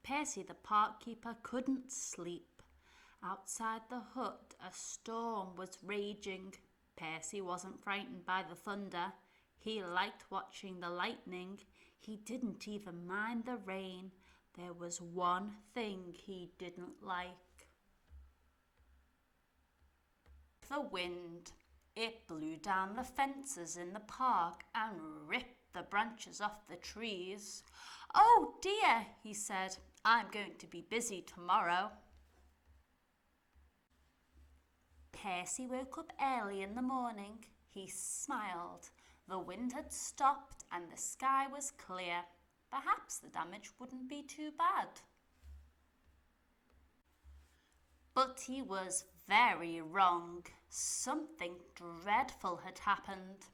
Percy the park keeper couldn't sleep. Outside the hut, a storm was raging. Percy wasn't frightened by the thunder. He liked watching the lightning. He didn't even mind the rain. There was one thing he didn't like. The wind. It blew down the fences in the park and ripped the branches off the trees. "Oh dear," he said, "I'm going to be busy tomorrow." Percy woke up early in the morning. He smiled. The wind had stopped and the sky was clear. Perhaps the damage wouldn't be too bad. But he was very wrong. Something dreadful had happened.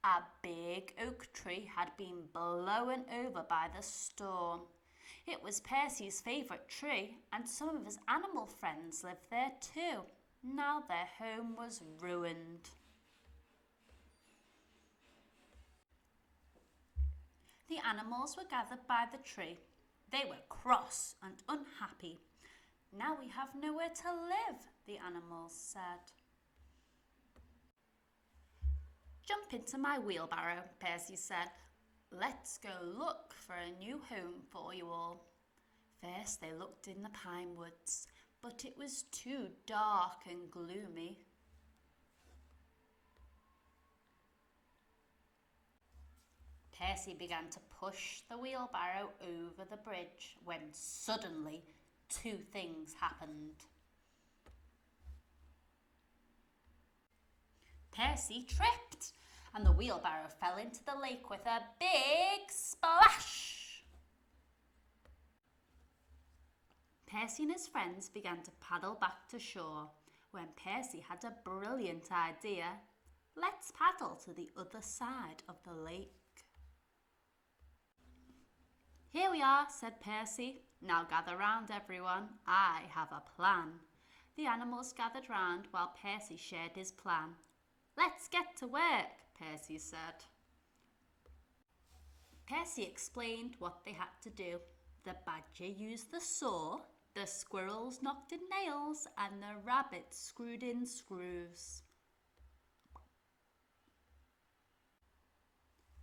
A big oak tree had been blown over by the storm. It was Percy's favourite tree, and some of his animal friends lived there too. Now their home was ruined. The animals were gathered by the tree. They were cross and unhappy. "Now we have nowhere to live," the animals said. "Jump into my wheelbarrow," Percy said. "Let's go look for a new home for you all." First they looked in the pine woods, but it was too dark and gloomy. Percy began to push the wheelbarrow over the bridge when suddenly 2 things happened. Percy tripped and the wheelbarrow fell into the lake with a big splash. Percy and his friends began to paddle back to shore when Percy had a brilliant idea. "Let's paddle to the other side of the lake." "Here we are," said Percy. "Now gather round, everyone. I have a plan." The animals gathered round while Percy shared his plan. "Let's get to work," Percy said. Percy explained what they had to do. The badger used the saw, the squirrels knocked in nails, and the rabbits screwed in screws.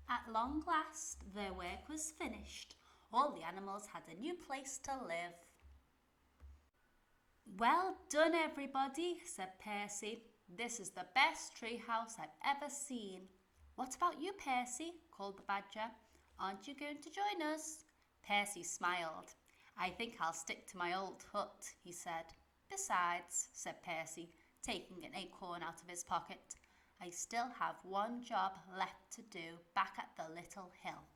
At long last, their work was finished. All the animals had a new place to live. "Well done, everybody," said Percy. "This is the best tree house I've ever seen." "What about you, Percy?" called the badger. "Aren't you going to join us?" Percy smiled. "I think I'll stick to my old hut," he said. "Besides," said Percy, taking an acorn out of his pocket, "I still have one job left to do back at the little hill."